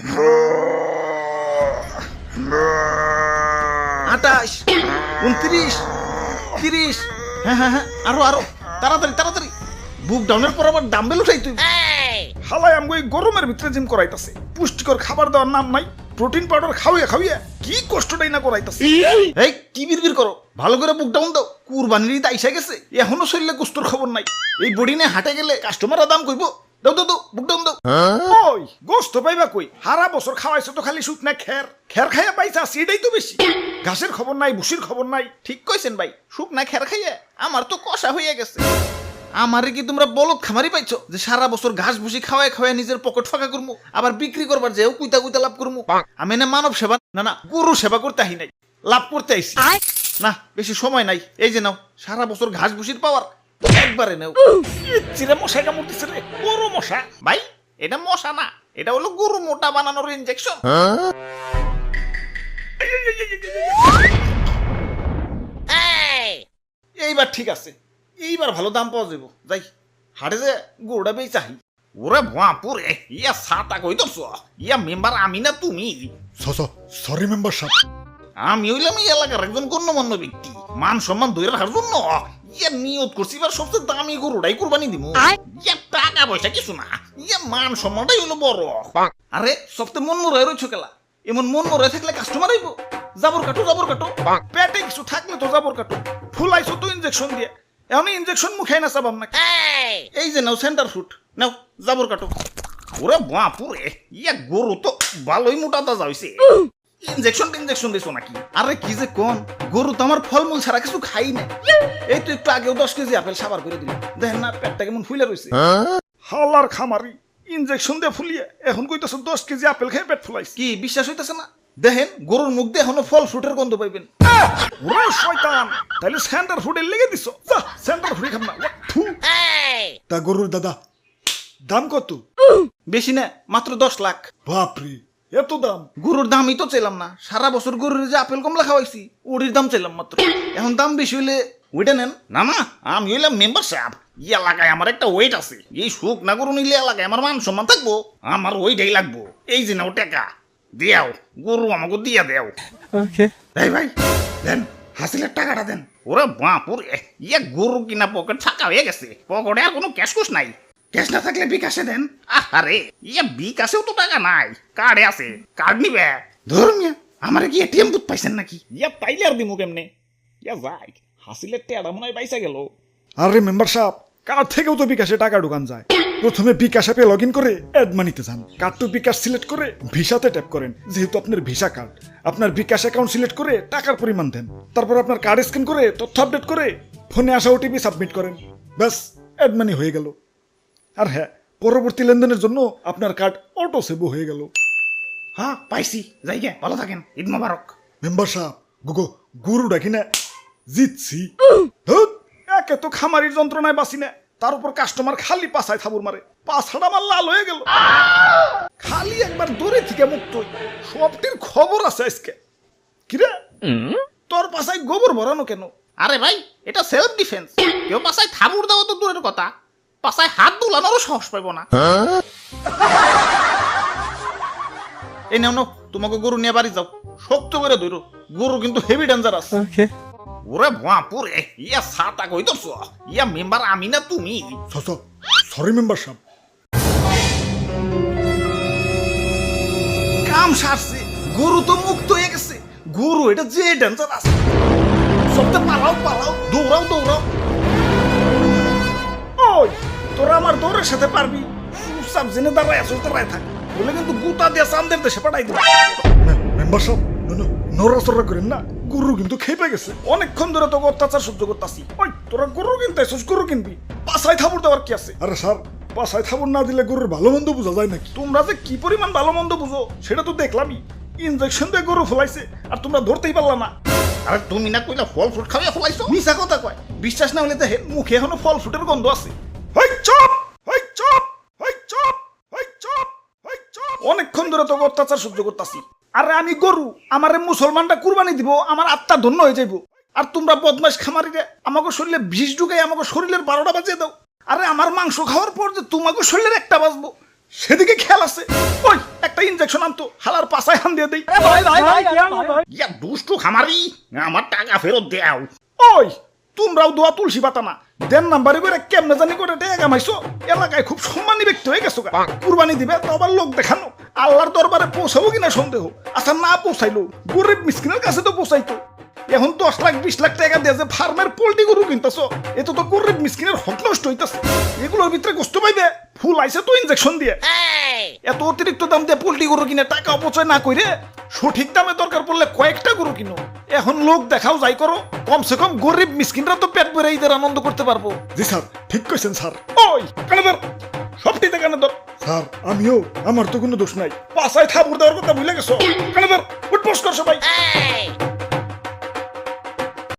28, 29, 30। হ্যাঁ হ্যাঁ হ্যাঁ, আরো আরো তাড়াতাড়ি তাড়াতাড়ি। বুক ডাউনের পর আবার ডাম্বেল উঠাই তুই। হালাই আমগো এই গরমের ভিতরে জিম করাইতাছে, পুষ্টিকর খাবার দেওয়ার নাম নাই, প্রোটিন পাউডার খাওয়াইয়া খাওয়াইয়া কি কষ্টটাই না করাইতাছে। এই কি বিড়বিড় করো, ভালো করে বুক ডাউন দাও। কুরবানির ঈদ আইসা গেছে, এখনো শরীরে গোস্তর খবর নাই। এই বডি নিয়ে হাটে গেলে কাস্টমাররা দাম কইবো। দাও দাও দাও, বুক ডাউন দাও। ওই গোস্ত পাইবা কই? হারা বছর খাওয়াইছো তো খালি শুকনা খের, খের খাইয়া পাইছা সেটাই তো বেশি। ঘাসের খবর নাই, ভুসির খবর নাই। ঠিক কইছেন ভাই, শুকনা খের খাইয়া আমার তো কষা হইয়া গেছে। আমারে কি তোমরা বলদ খামারি পাইছো যে সারা বছর ঘাস ভুসি খাওয়ায় খাওয়ায় নিজের পকেট ফাঁকা করবো, আবার বিক্রি করবার যেও কুইতা কুইতা লাভ করবো? আমি না মানব সেবা না না গরু সেবা করতে আহি নাই, লাভ করতে আইছি। না বেশি সময় নাই, এই যে নাও সারা বছর ঘাস ভুসির পাওয়ার একবারে নাও। চিরে মশাই কামড়তেছে রে, বড় মশা। ভাই এটা মশা না, এটা হলো গরু মোটা বানানোর ইনজেকশন। এইবার ঠিক আছে, এইবার ভালো দাম পাওয়া যাবো। যাই হাটে যে গরুটা বেই চাহি। ওরে বাপুরে, ইয়া ছাতা কই ধরছ? ইয়া মেম্বার আমি না তুমি? সরি মেম্বার সাহেব। আমি হইলাম এই এলাকার একজন গণ্যমান্য ব্যক্তি, মান সম্মান ধরে রাখার জন্য ইয়া নিয়ত করছি এবার সবচেয়ে দামি গরুটাই কুরবানি দিব। ইয়া টাকা পয়সা কিছু না, ইয়া মান সম্মানটাই হলো বড়। আরে সবচেয়ে মন মরে রয়েছ কেলা, এমন মন মরে থাকলে কাস্টমার আইব। জাবর কাটো জাবর কাটো, পেটে কিছু থাকলে তো জাবর কাটো। ফুলাইছো তো ইনজেকশন দিয়ে, এখন ইনজেকশন মুখে না চাবাম না। এই যে নাও সেন্টার ফুট, নাও জাবর কাটো। ওরে বাপুরে, ইয়া গরু তো ভালোই মোটা তাজা হইছে। ইনজেকশন দিছো নাকি? আরে কি যে কোন, গরু তো আমার ফলমূল ছাড়া কিছু খাই না। এই তো একটু আগেও 10 কেজি আপেল সাবার করে দিল, দেখেন না পেটটা কেমন ফুলে রয়েছে। হালার খামারি, ইনজেকশন দিয়ে ফুলিয়ে এখন কইতাছো 10 কেজি আপেল খেয়ে পেট ফুলাইছে। কি বিশ্বাস হইতেছে না? দেখেন গরুর মুখ দিয়ে এখনো ফল ফ্রুটের গন্ধ পাইবেন। ওরে শয়তান, তাইলে সেন্টার ফুডে লেগে দিছো। যা সেন্টার ফুডে খাম না। থু। তা গরুর দাদা দাম কত? বেশি না, মাত্র 10 লাখ। বাপরে, এত দাম? গরুর দামই তো চাইলাম না, সারা বছর গরুর যে আপেল কমলা খাওয়াইছি ওরির দাম চাইলাম মাত্র। এখন দাম বেশি হইলে ওইটা নেন। না না, আমি হইলাম মেম্বার সাহেব, এই এলাকায় আমার একটা ওয়েট আছে। এই সুখ না গরু নিলে এলাকায় আমার মান সম্মান থাকবো, আমার ওইটাই লাগবো। এই যে নাও টাকা দিয়াও, গরু আমাকে দিয়া দেও। এই ভাই দেন, হাসিলের টাকাটা দেন। ওরে বাপুরে, ইয়া গরু কিনা পকেট ফাঁকা হয়ে গেছে, পকেটে আর কোনো ক্যাশ কুশ নাই। ক্যাশ না থাকলে বিকাশে দেন। আরে ইয়া বিকাশেও তো টাকা নাই, কার্ডে আছে, কার্ড নিবে। ধরুন আমার কি এটিএম বুথ পাইছেন নাকি? ইয়া পাইলে আর দিমু কেমনে? ইয়া যাই, হাসিলের টেয়ারা মনে হয় পাইসা গেল। আরে মেম্বার সাহেব, কার্ড থেকেও তো বিকাশে টাকা ঢুকান যায়। প্রথমে বিকাশ অ্যাপে লগ ইন করে অ্যাড মানিতে যান, কার্ড টু বিকাশ সিলেক্ট করে ভিসাতে ট্যাপ করেন। যেহেতু আপনার ভিসা কার্ড, আপনার বিকাশ অ্যাকাউন্ট সিলেক্ট করে টাকার পরিমাণ দেন। তারপর আপনার কার্ড স্ক্যান করে তথ্য আপডেট করে ফোনে আসা ওটিপি সাবমিট করেন। ব্যাস, অ্যাড মানি হয়ে গেল। আর হ্যাঁ, পরবর্তী লেনদেনের জন্য আপনার কার্ড অটো সেভও হয়ে গেল। হ্যাঁ পাইছি, যাই গে, ভালো থাকেন, ঈদ মোবারক। মেম্বার সাহেব, গরু ডাকি না জিতছি। ধুত, একে তো খামারির যন্ত্রণায় বাঁচি না, তার উপর কাস্টমার খালি পাছায় থাবুর মারে। পাছাটা আমার লাল হয়ে গেল। খালি একবার দূরে থেকে মুক্ত হই, সবটির খবর আছে আজকে। কিরে তোর পাছায় গোবর ভরানো কেন? আরে ভাই এটা সেলফ ডিফেন্স। কেউ পাশায় থাবুর দেওয়া তো দূরের কথা, পাশায় হাত দুলানোরও সাহস পাইব না। এই নাও নাও, তোমাকে গরু নিয়ে বাড়ি যাও, শক্ত করে ধরো, গরু কিন্তু হেভি ডেঞ্জারাস। ওরে বাপুরে, ইয়া ছাতা কই ধরছ? ইয়া মেম্বার আমি না তুমি? সরি মেম্বার সাহেব। কাম সারছে, গরু তো মুক্ত হয়ে গেছে। গরু এটা যে ডেঞ্জারাস, সবটা পালাও পালাও, দৌড়াও দৌড়াও। ওই তোরা আমার দৌড়ের সাথে পারবি? চুপচাপ জেনে দাঁড়ায় আসো, দাঁড়ায় থাক, বলে কিন্তু গুতা দিয়ে চান্দের দেশে পাঠাই দেবো। মেম্বার সাহেব নড়াচড়া করেন না, গরু কিন্তু খেপে গেছে। অনেকক্ষণ ধরে তোকে অত্যাচার সহ্য করতেছি। ওই তোরা গরু কিনতে আসছিস, গরু কিনবি, পাছায় থাবুর দেওয়ার কি আছে? আরে স্যার, পাছায় থাবুর না দিলে গরুর ভালো মন্দ বোঝা যায় নাকি? তোমরা যে কি পরিমাণ ভালো মন্দ বুঝো সেটা তো দেখলামই। ইনজেকশন দিয়ে গরু ফলাইছে আর তোমরা ধরতেই পারলা না। আরে তুমি না কইলা ফল ফ্রুট খাওয়া ফলাইছো? মিছা কথা কয়, বিশ্বাস না হলে দেখেন মুখে এখনো ফল ফ্রুটের গন্ধ আছে। হই চুপ, হই চুপ, হই চুপ, হই চুপ, হই চুপ। অনেকক্ষণ ধরে তোকে অত্যাচার সহ্য করতেছি। আরে আমি গরু, আমারে মুসলমানরা কুরবানি দিব, আমার আত্মা ধন্য হয়ে যাইব। আর তোমরা বদমাশ খামারিরা আমাকে শরীরে বিষ ঢুকাই আমাকে শরীরের 12টা বাজিয়ে দাও। আরে আমার মাংস খাওয়ার পর যে তোমাকে শরীরের একটা বাজবো, সেদিকে খেয়াল আছে। ওই একটা ইনজেকশন আনতো, হালার পাছায় হান দিয়ে দেই। ইয়া দুষ্টু খামারি, আমার টাকা ফেরত দেও। ওই তোমরাও দোয়া তুলসী পাতা না, দেন নাম্বারে করে কেমনে জানি করে টাকা কামাইছো। এলাকায় খুব সম্মানী ব্যক্তি হয়ে গেছো গা। কুরবানি দিবে তো আবার লোক দেখানো, আল্লাহর দরবারে পৌঁছাবো কিনা সন্দেহ। আচ্ছা না পৌঁছাইলো, গরিব মিসকিনের কাছে তো পৌঁছাইতো। এখন 10 লাখ 20 লাখ টাকা দিয়ে যে ফার্মের পোল্ট্রি গরু কিনতেছ, এত তো গরিব মিসকিনের হক নষ্ট হইতেছে। এগুলোর ভিতরে কষ্ট পাইবে, ফুল আইছে তো ইনজেকশন দিয়ে। এত অতিরিক্ত দাম দিয়ে পোল্ট্রি গরু কিনে টাকা অপচয় না করে সঠিক দামে দরকার পড়লে কয়েকটা গরু কিনো। এখন লোক দেখাও যাই করো, কমসে কম গরিব মিসকিনরা তো পেট ভরে ঈদের আনন্দ করতে পারবো। জি স্যার, ঠিক কইছেন স্যার। ওই কানে ধর, সবটিতে কানে ধর। স্যার আমিও, আমার তো কোনো দোষ নাই। পাশায় থাপুর দেওয়ার কথা ভুলে গেছো। কানে ধর, উঠবোস কর সবাই।